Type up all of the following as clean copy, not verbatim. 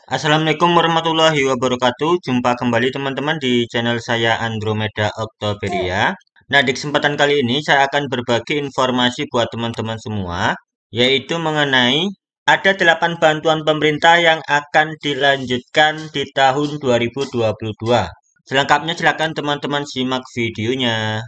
Assalamualaikum warahmatullahi wabarakatuh. Jumpa kembali teman-teman di channel saya Andromeda Octoperia. Nah, di kesempatan kali ini saya akan berbagi informasi buat teman-teman semua, yaitu mengenai ada 8 bantuan pemerintah yang akan dilanjutkan di tahun 2022. Selengkapnya silakan teman-teman simak videonya.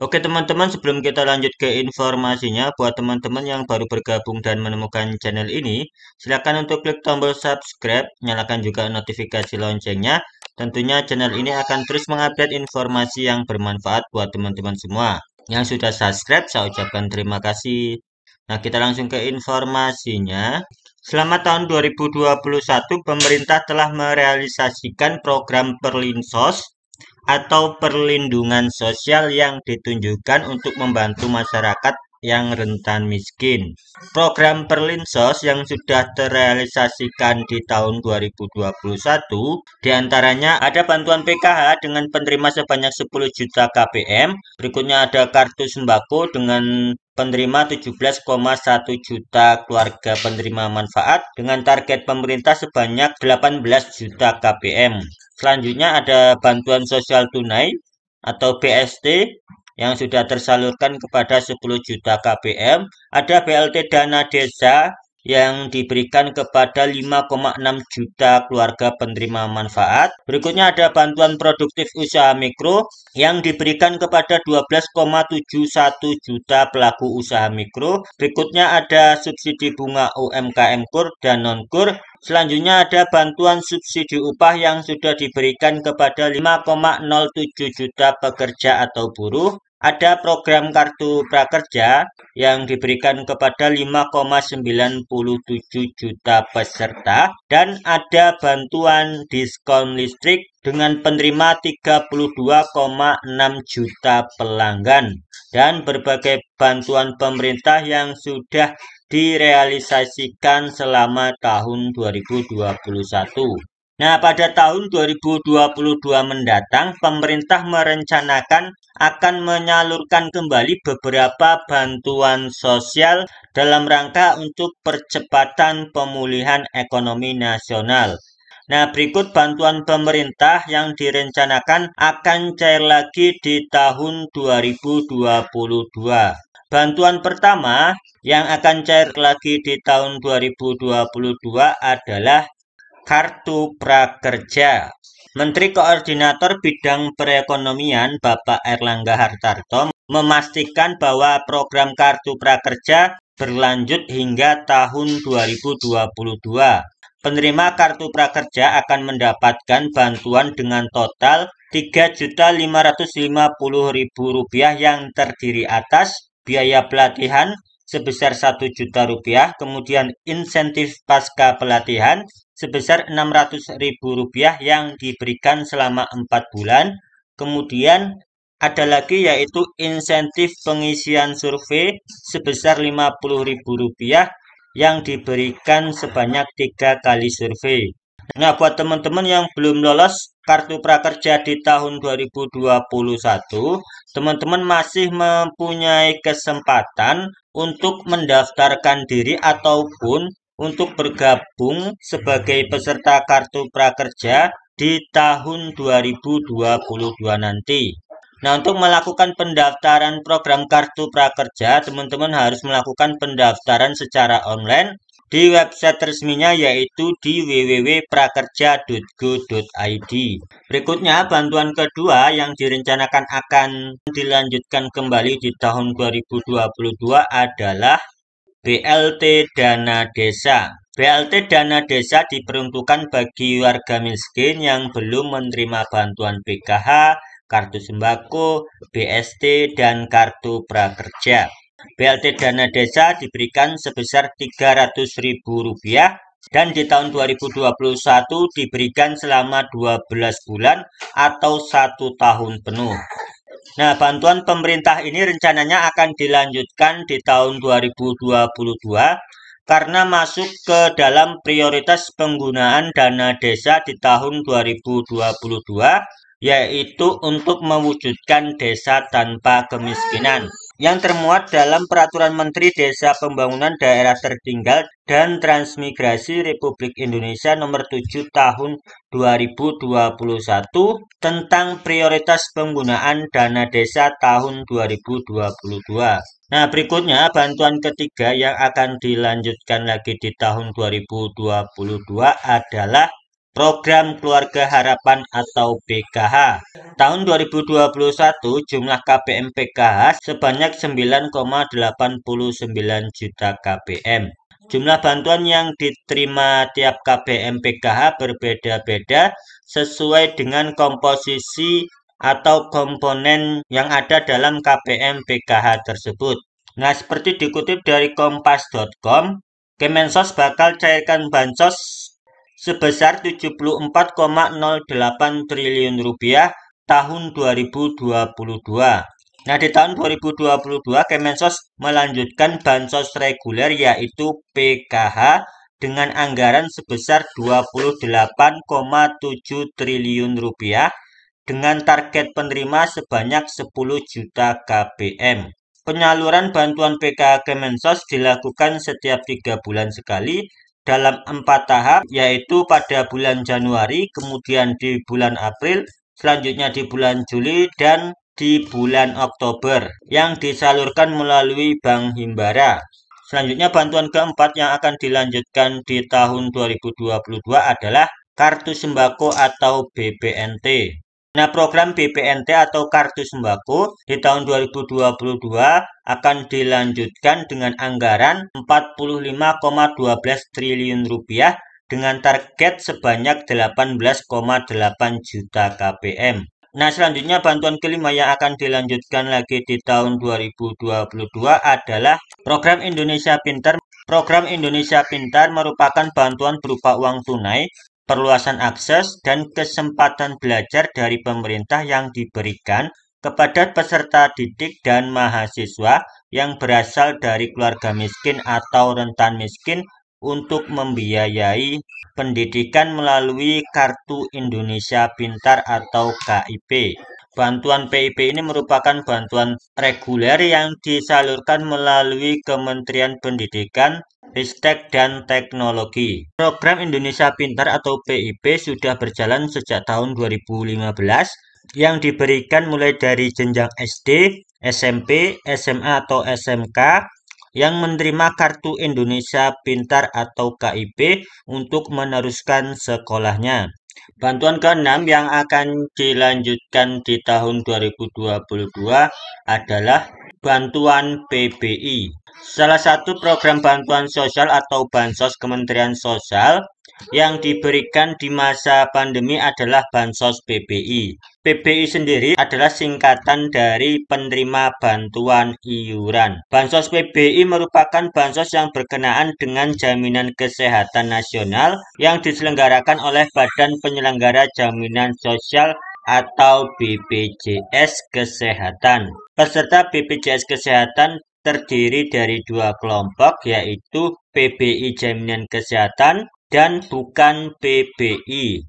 Oke teman-teman, sebelum kita lanjut ke informasinya, buat teman-teman yang baru bergabung dan menemukan channel ini, silakan untuk klik tombol subscribe, nyalakan juga notifikasi loncengnya. Tentunya channel ini akan terus mengupdate informasi yang bermanfaat buat teman-teman semua. Yang sudah subscribe, saya ucapkan terima kasih. Nah, kita langsung ke informasinya. Selama tahun 2021, pemerintah telah merealisasikan program Perlinsos atau perlindungan sosial yang ditunjukkan untuk membantu masyarakat yang rentan miskin. Program Perlinsos yang sudah terrealisasikan di tahun 2021 diantaranya ada bantuan PKH dengan penerima sebanyak 10 juta KPM, berikutnya ada kartu sembako dengan penerima 17,1 juta keluarga penerima manfaat dengan target pemerintah sebanyak 18 juta KPM. Selanjutnya ada bantuan sosial tunai atau BST yang sudah tersalurkan kepada 10 juta KPM. Ada BLT dana desa yang diberikan kepada 5,6 juta keluarga penerima manfaat. Berikutnya ada bantuan produktif usaha mikro yang diberikan kepada 12,71 juta pelaku usaha mikro. Berikutnya ada subsidi bunga UMKM KUR dan non-KUR. Selanjutnya ada bantuan subsidi upah yang sudah diberikan kepada 5,07 juta pekerja atau buruh. Ada program kartu prakerja yang diberikan kepada 5,97 juta peserta dan ada bantuan diskon listrik dengan penerima 32,6 juta pelanggan dan berbagai bantuan pemerintah yang sudah direalisasikan selama tahun 2021. Nah, pada tahun 2022 mendatang, pemerintah merencanakan akan menyalurkan kembali beberapa bantuan sosial dalam rangka untuk percepatan pemulihan ekonomi nasional. Nah, berikut bantuan pemerintah yang direncanakan akan cair lagi di tahun 2022. Bantuan pertama yang akan cair lagi di tahun 2022 adalah Kartu Prakerja. Menteri Koordinator Bidang Perekonomian Bapak Airlangga Hartarto memastikan bahwa program Kartu Prakerja berlanjut hingga tahun 2022. Penerima Kartu Prakerja akan mendapatkan bantuan dengan total Rp3.550.000 yang terdiri atas biaya pelatihan sebesar Rp1 juta, kemudian insentif pasca pelatihan sebesar Rp600.000 yang diberikan selama 4 bulan. Kemudian ada lagi yaitu insentif pengisian survei sebesar Rp50.000 yang diberikan sebanyak 3 kali survei. Nah, buat teman-teman yang belum lolos Kartu Prakerja di tahun 2021, teman-teman masih mempunyai kesempatan untuk mendaftarkan diri ataupun untuk bergabung sebagai peserta Kartu Prakerja di tahun 2022 nanti. Nah, untuk melakukan pendaftaran program Kartu Prakerja, teman-teman harus melakukan pendaftaran secara online di website resminya yaitu di www.prakerja.go.id. Berikutnya, bantuan kedua yang direncanakan akan dilanjutkan kembali di tahun 2022 adalah BLT Dana Desa. BLT Dana Desa diperuntukkan bagi warga miskin yang belum menerima bantuan PKH, kartu sembako, BST, dan kartu prakerja. BLT Dana Desa diberikan sebesar Rp300.000 dan di tahun 2021 diberikan selama 12 bulan atau 1 tahun penuh. Nah, bantuan pemerintah ini rencananya akan dilanjutkan di tahun 2022 karena masuk ke dalam prioritas penggunaan dana desa di tahun 2022 yaitu untuk mewujudkan desa tanpa kemiskinan, yang termuat dalam Peraturan Menteri Desa Pembangunan Daerah Tertinggal dan Transmigrasi Republik Indonesia Nomor 7 Tahun 2021 tentang prioritas penggunaan dana desa tahun 2022. Nah, berikutnya bantuan ketiga yang akan dilanjutkan lagi di tahun 2022 adalah Program Keluarga Harapan atau PKH. Tahun 2021 jumlah KPM PKH sebanyak 9,89 juta KPM. Jumlah bantuan yang diterima tiap KPM PKH berbeda-beda sesuai dengan komposisi atau komponen yang ada dalam KPM PKH tersebut. Nah, seperti dikutip dari kompas.com, Kemensos bakal cairkan bansos sebesar 74,08 triliun rupiah tahun 2022. Nah, di tahun 2022 Kemensos melanjutkan bansos reguler yaitu PKH dengan anggaran sebesar 28,7 triliun rupiah dengan target penerima sebanyak 10 juta KPM. Penyaluran bantuan PKH Kemensos dilakukan setiap 3 bulan sekali dalam 4 tahap, yaitu pada bulan Januari, kemudian di bulan April, selanjutnya di bulan Juli, dan di bulan Oktober, yang disalurkan melalui Bank Himbara. Selanjutnya bantuan keempat yang akan dilanjutkan di tahun 2022 adalah Kartu Sembako atau BPNT. Nah, program BPNT atau Kartu Sembako di tahun 2022 akan dilanjutkan dengan anggaran 45,12 triliun rupiah dengan target sebanyak 18,8 juta KPM. Nah, selanjutnya bantuan kelima yang akan dilanjutkan lagi di tahun 2022 adalah Program Indonesia Pintar. Program Indonesia Pintar merupakan bantuan berupa uang tunai, perluasan akses, dan kesempatan belajar dari pemerintah yang diberikan kepada peserta didik dan mahasiswa yang berasal dari keluarga miskin atau rentan miskin untuk membiayai pendidikan melalui Kartu Indonesia Pintar atau KIP. Bantuan PIP ini merupakan bantuan reguler yang disalurkan melalui Kementerian Pendidikan, Ristek dan Teknologi. Program Indonesia Pintar atau PIP sudah berjalan sejak tahun 2015 yang diberikan mulai dari jenjang SD, SMP, SMA atau SMK yang menerima Kartu Indonesia Pintar atau KIP untuk meneruskan sekolahnya. Bantuan ke-6 yang akan dilanjutkan di tahun 2022 adalah bantuan PBI. Salah satu program bantuan sosial atau bansos Kementerian Sosial yang diberikan di masa pandemi adalah bansos PBI. PBI sendiri adalah singkatan dari penerima bantuan iuran. Bansos PBI merupakan bansos yang berkenaan dengan jaminan kesehatan nasional yang diselenggarakan oleh Badan Penyelenggara Jaminan Sosial atau BPJS Kesehatan. Peserta BPJS Kesehatan terdiri dari dua kelompok, yaitu PBI Jaminan Kesehatan dan bukan PBI.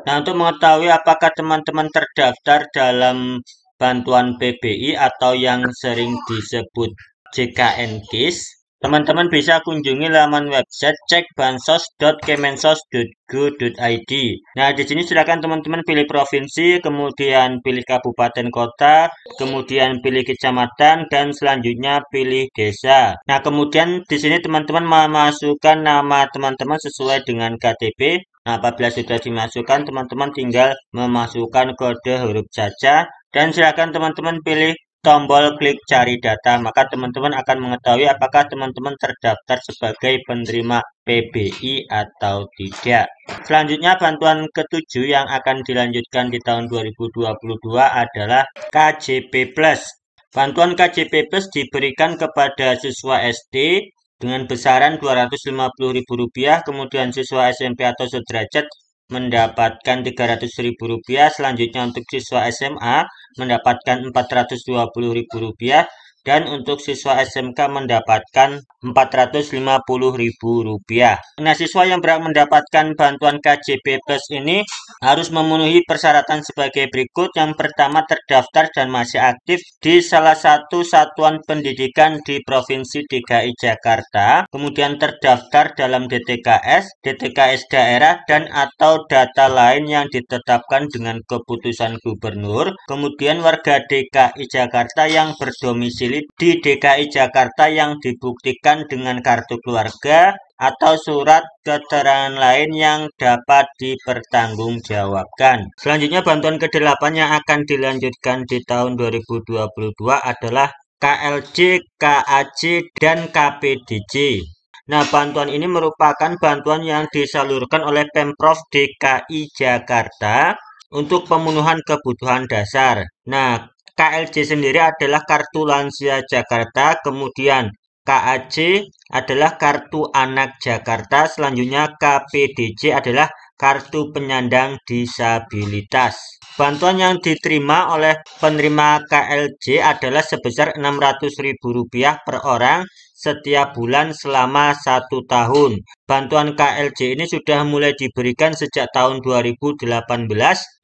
Nah, untuk mengetahui apakah teman-teman terdaftar dalam bantuan PBI atau yang sering disebut JKN KIS, teman-teman bisa kunjungi laman website cekbansos.kemensos.go.id. Nah, di sini silakan teman-teman pilih provinsi, kemudian pilih kabupaten kota, kemudian pilih kecamatan, dan selanjutnya pilih desa. Nah, kemudian di sini teman-teman memasukkan nama teman-teman sesuai dengan KTP. Nah, apabila sudah dimasukkan, teman-teman tinggal memasukkan kode huruf caca dan silakan teman-teman pilih tombol klik cari data, maka teman-teman akan mengetahui apakah teman-teman terdaftar sebagai penerima PBI atau tidak. Selanjutnya bantuan ketujuh yang akan dilanjutkan di tahun 2022 adalah KJP Plus. Bantuan KJP Plus diberikan kepada siswa SD dengan besaran Rp250.000, kemudian siswa SMP atau sederajat mendapatkan Rp300.000, selanjutnya untuk siswa SMA mendapatkan Rp420.000, dan untuk siswa SMK mendapatkan Rp450.000. Nah, siswa yang berhak mendapatkan bantuan KJP Plus ini harus memenuhi persyaratan sebagai berikut. Yang pertama, terdaftar dan masih aktif di salah satu satuan pendidikan di Provinsi DKI Jakarta, kemudian terdaftar dalam DTKS daerah dan atau data lain yang ditetapkan dengan keputusan gubernur, kemudian warga DKI Jakarta yang berdomisili di DKI Jakarta yang dibuktikan dengan kartu keluarga atau surat keterangan lain yang dapat dipertanggungjawabkan. Selanjutnya, bantuan ke-8 yang akan dilanjutkan di tahun 2022 adalah KLJ, KAJ, dan KPDJ. Nah, bantuan ini merupakan bantuan yang disalurkan oleh Pemprov DKI Jakarta untuk pemenuhan kebutuhan dasar. Nah, KLJ sendiri adalah Kartu Lansia Jakarta, kemudian KAJ adalah Kartu Anak Jakarta, selanjutnya KPDJ adalah Kartu Penyandang Disabilitas. Bantuan yang diterima oleh penerima KLJ adalah sebesar Rp600.000 per orang setiap bulan selama 1 tahun. Bantuan KLJ ini sudah mulai diberikan sejak tahun 2018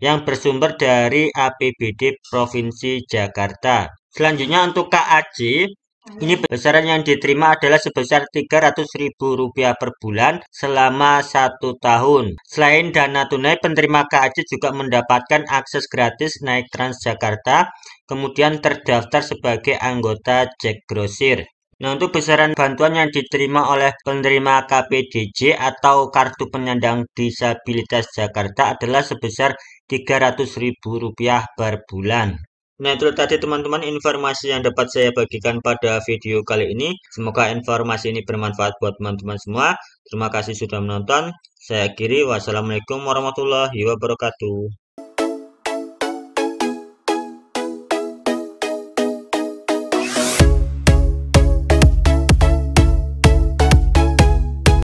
yang bersumber dari APBD Provinsi Jakarta. Selanjutnya untuk KAJ, ini besaran yang diterima adalah sebesar Rp300.000 per bulan selama 1 tahun. Selain dana tunai, penerima KAJ juga mendapatkan akses gratis naik Transjakarta, kemudian terdaftar sebagai anggota Jack Grosir. Nah, untuk besaran bantuan yang diterima oleh penerima KPDJ atau Kartu Penyandang Disabilitas Jakarta adalah sebesar Rp300.000 per bulan. Nah, itu tadi teman-teman informasi yang dapat saya bagikan pada video kali ini. Semoga informasi ini bermanfaat buat teman-teman semua. Terima kasih sudah menonton. Saya akhiri. Wassalamualaikum warahmatullahi wabarakatuh.